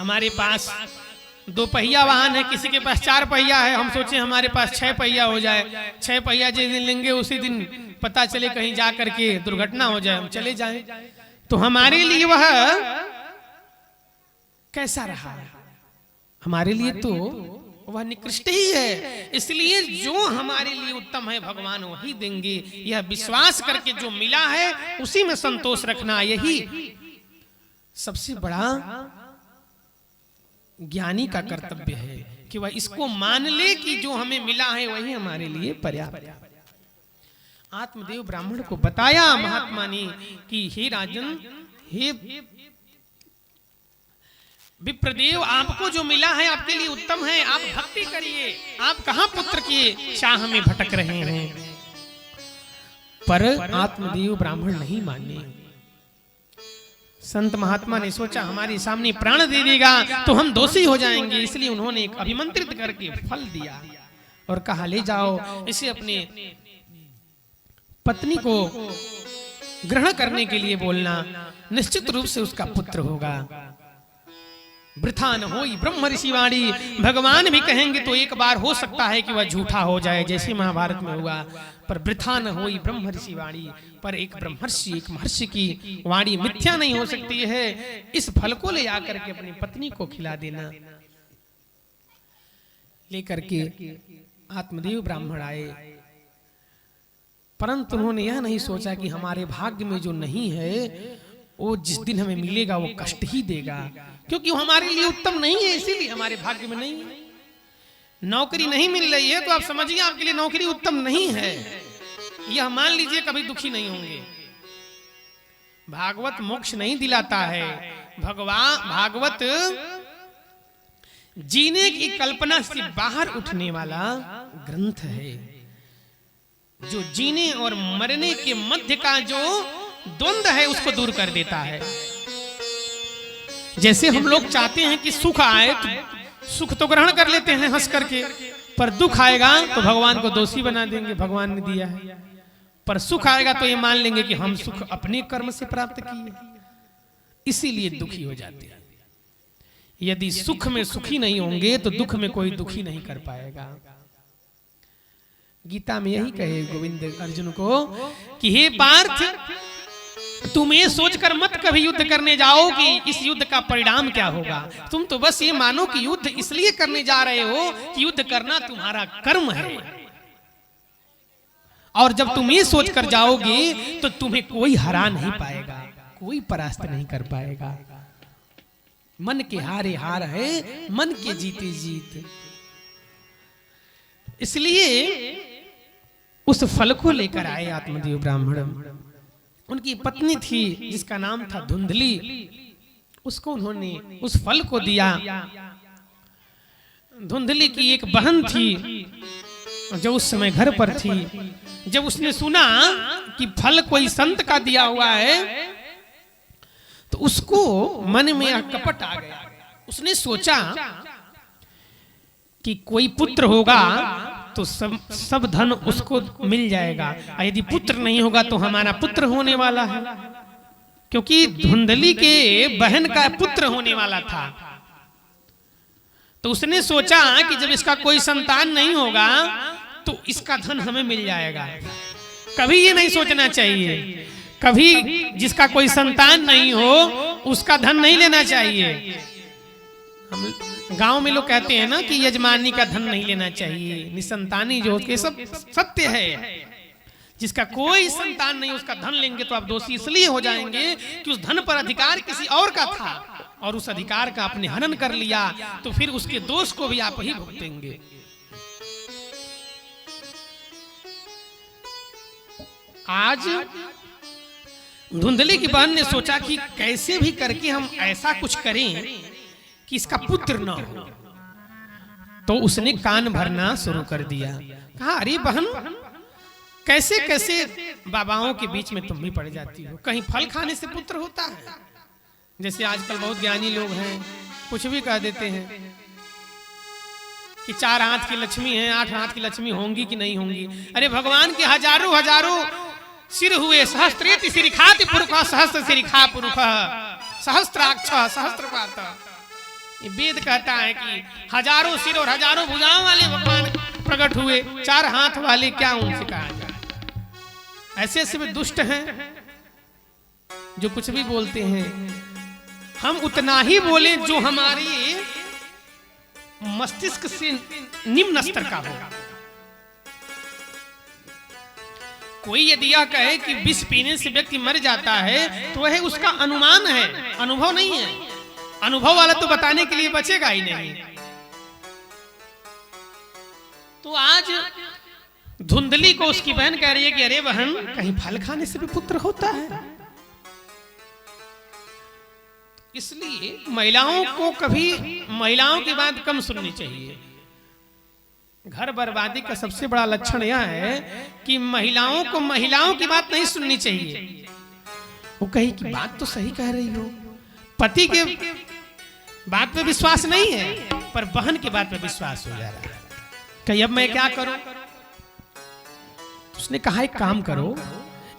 हमारे पास 2 पहिया वाहन है, किसी के पास 4 पहिया है, हम सोचे हमारे पास 6 पहिया हो जाए। 6 पहिया जिस दिन लेंगे उसी दिन पता चले कहीं जा करके दुर्घटना हो जाए, हम चले जाएं। तो हमारे लिए वह कैसा रहा? हमारे लिए तो वह निकृष्ट ही है। इसलिए जो हमारे लिए उत्तम है भगवान वही देंगे, यह विश्वास करके जो मिला है उसी में संतोष रखना, यही सबसे बड़ा ज्ञानी का कर्तव्य है कि वह इसको मान ले कि जो हमें मिला है वही हमारे लिए पर्याप्त है। आत्मदेव ब्राह्मण को बताया महात्मा ने कि हे राजन, हे विप्रदेव, आपको जो मिला है आपके लिए उत्तम है, आप भक्ति करिए। आप कहां पुत्र की चाह में भटक रहे हैं? पर आत्मदेव ब्राह्मण नहीं माने। संत महात्मा ने सोचा हमारे सामने प्राण दे देगा तो हम दोषी हो जाएंगे, इसलिए उन्होंने एक अभिमंत्रित करके फल दिया और कहा ले जाओ, इसे अपने पत्नी को ग्रहण करने के लिए बोलना, निश्चित रूप से उसका पुत्र होगा। वृथा न होई ब्रह्म ऋषि वाणी, भगवान भी कहेंगे तो एक बार हो सकता है कि वह झूठा हो जाए जैसे महाभारत में हुआ, पर वृथा न होई ब्रह्म ऋषि वाणी, पर एक ब्रह्मर्षि एक महर्षि की वाणी मिथ्या नहीं हो सकती है। इस फल को ले आकर के अपनी पत्नी को खिला देना। लेकर के आत्मदेव ब्राह्मण आए, परंतु उन्होंने यह नहीं सोचा कि हमारे भाग्य में जो नहीं है वो जिस दिन हमें मिलेगा वो कष्ट ही देगा, क्योंकि वो हमारे लिए उत्तम नहीं है, इसीलिए हमारे भाग्य में नहीं है। नौकरी नहीं मिल रही है तो आप समझिए आपके लिए नौकरी उत्तम नहीं है, यह मान लीजिए कभी दुखी नहीं होंगे। भागवत मोक्ष नहीं दिलाता है, भागवत जीने की कल्पना से बाहर उठने वाला ग्रंथ है, जो जीने और मरने के मध्य का जो द्वंद है उसको दूर कर देता है। जैसे हम लोग चाहते हैं कि सुख आए तो सुख तो ग्रहण कर लेते हैं हंस करके, पर दुख आएगा तो भगवान को दोषी बना देंगे, भगवान ने दिया है। पर सुख आएगा तो ये मान लेंगे कि हम सुख अपने कर्म से प्राप्त किए, इसीलिए दुखी हो जाते हैं। यदि सुख में सुखी नहीं होंगे तो दुख में कोई दुखी नहीं कर पाएगा। गीता में यही कहे गोविंद अर्जुन को कि हे पार्थ, तुम ये सोचकर मत कभी युद्ध करने जाओ कि इस युद्ध का परिणाम क्या होगा। तुम तो बस ये मानो कि युद्ध इसलिए करने जा रहे हो कि युद्ध करना तुम्हारा कर्म है, और जब तुम ये सोचकर जाओगे तो तुम्हें कोई हरा नहीं पाएगा, कोई परास्त नहीं कर पाएगा। मन के हारे हार है, मन के जीते जीत। इसलिए उस फल को लेकर आए आत्मदेव ब्राह्मण। उनकी पत्नी थी जिसका नाम था धुंधली, उसको उन्होंने उस फल को दिया। धुंधली की एक बहन थी जो उस समय घर पर थी। जब उसने सुना कि फल कोई संत का दिया हुआ है तो उसको मन में कपट आ गया। उसने सोचा कि कोई पुत्र होगा तो सब धन उसको मिल जाएगा, और यदि पुत्र नहीं होगा तो हमारा पुत्र होने वाला है, क्योंकि धुंधली के बहन का पुत्र होने वाला था। तो उसने सोचा कि जब इसका कोई संतान नहीं होगा तो इसका धन हमें मिल जाएगा। कभी ये नहीं सोचना चाहिए, कभी जिसका कोई संतान नहीं हो उसका धन नहीं लेना चाहिए। हम गांव में लोग कहते हैं ना कि यजमानी का धन नहीं लेना चाहिए, निसंतानी जो होती है, सब सत्य है। जिसका कोई संतान नहीं उसका धन लेंगे तो आप दोषी इसलिए हो जाएंगे कि उस धन पर अधिकार किसी और का था और उस अधिकार का आपने हनन कर लिया, तो फिर उसके दोष को भी आप ही भुगतेंगे। आज धुंधली की बहन ने सोचा कि कैसे भी करके हम ऐसा कुछ करें कि इसका पुत्र न हो, तो उसने कान भरना शुरू कर दिया। कहा, अरे बहन, कैसे कैसे बाबाओं के बीच में तुम भी पड़ जाती हो। कहीं फल खाने से पुत्र होता है? जैसे आजकल बहुत ज्ञानी लोग हैं, कुछ भी कह देते हैं कि 4 हाथ की लक्ष्मी है, 8 हाथ की लक्ष्मी होंगी कि नहीं होंगी। अरे भगवान के हजारों हजारों सिर हुए, सहस्त्रेति सिरिखाति पुरुष, सहस्त्र सिरिखा पुरुष, सहस्त्राक्ष सहस्त्रपात। वेद कहता है कि हजारों सिर और हजारों भुजाओं वाले भगवान प्रकट हुए, 4 हाथ वाले क्या उनसे कहा जाए। ऐसे ऐसे वे दुष्ट हैं जो कुछ भी बोलते हैं। हम उतना ही बोले जो हमारी मस्तिष्क से निम्न स्तर का हो। कोई यदि यह कहे कि विष पीने से व्यक्ति मर जाता है तो वह उसका अनुमान है, अनुभव नहीं है। अनुभव वाला तो बताने के लिए बचेगा ही नहीं। तो आज धुंधली को उसकी बहन कह रही है कि अरे बहन, कहीं फल खाने से भी पुत्र होता है। इसलिए महिलाओं को कभी महिलाओं की बात कम सुननी चाहिए। घर बर्बादी का सबसे बड़ा लक्षण यह है कि महिलाओं को महिलाओं की बात नहीं सुननी चाहिए। वो कही कि बात तो सही कह रही हो, पति के बात पे विश्वास नहीं है पर बहन की बात पे विश्वास हो जा रहा है। कहीं अब मैं क्या करूं? उसने कहा एक काम करो,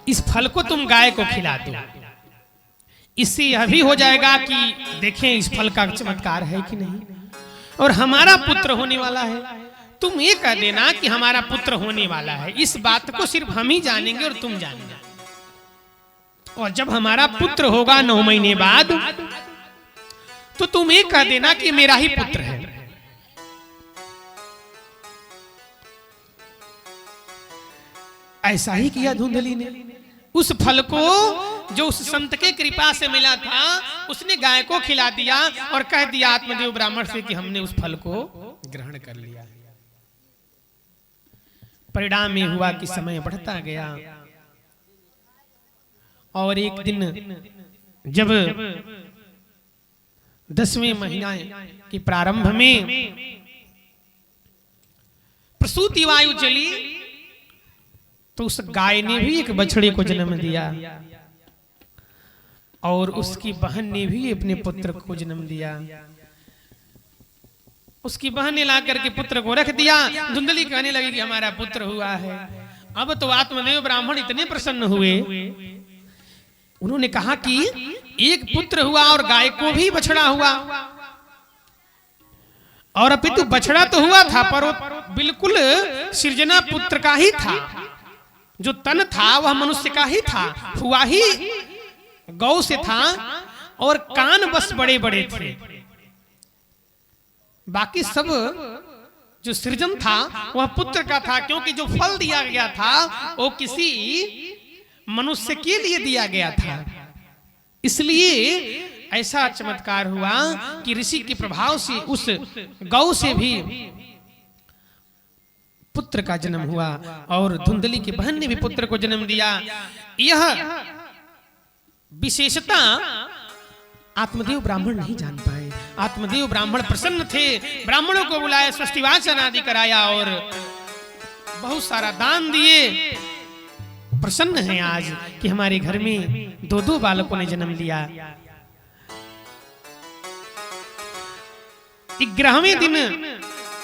इस फल को तुम गाय को खिला दो, इससे यह भी हो जाएगा कि देखें इस फल का चमत्कार है कि नहीं, और हमारा पुत्र होने वाला है। तुम ये कह देना कि हमारा पुत्र होने वाला है, इस बात को सिर्फ हम ही जानेंगे और तुम जानेंगे। और जब हमारा पुत्र होगा 9 महीने बाद तो तुम ये कह देना कि मेरा ही पुत्र है। ऐसा ही किया धुंधली ने। उस फल को जो उस संत के कृपा से मिला था उसने गाय को खिला दिया और कह दिया आत्मदेव ब्राह्मण से कि हमने उस फल को ग्रहण कर लिया। परिणाम में हुआ कि समय बढ़ता गया और एक दिन जब 10वें महीने के प्रारंभ में प्रसूति वायु चली तो उस गाय ने भी एक बछड़े को जन्म दिया और उसकी बहन ने भी अपने पुत्र को जन्म दिया। उसकी बहन ने लाकर के पुत्र को रख दिया। धुंधली कहने लगी कि हमारा पुत्र हुआ है। अब तो आत्मदेव ब्राह्मण इतने प्रसन्न हुए, उन्होंने कहा कि एक पुत्र हुआ और गाय को भी बछड़ा हुआ। और अपितु बछड़ा तो हुआ था पर बिल्कुल सृजना पुत्र का ही था। जो तन था वह मनुष्य का ही था, हुआ ही गौ से था और कान बस बड़े बड़े थे। बाकी सब जो सृजन था वह पुत्र का था, क्योंकि जो फल दिया गया था वो किसी मनुष्य के लिए दिया गया था। इसलिए ऐसा चमत्कार हुआ कि ऋषि के प्रभाव से उस गौ से भी पुत्र का जन्म हुआ और धुंधली की बहन ने भी पुत्र को जन्म दिया। यह विशेषता आत्मदेव ब्राह्मण नहीं जान पाए। आत्मदेव ब्राह्मण प्रसन्न थे, ब्राह्मणों को बुलाया, स्वस्तिवाचन आदि कराया और बहुत सारा दान दिए। प्रसन्न हैं आज कि हमारे घर में 2-2 बालकों ने जन्म लिया। 11वें दिन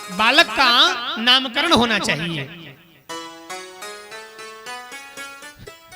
बालक का नामकरण होना चाहिए।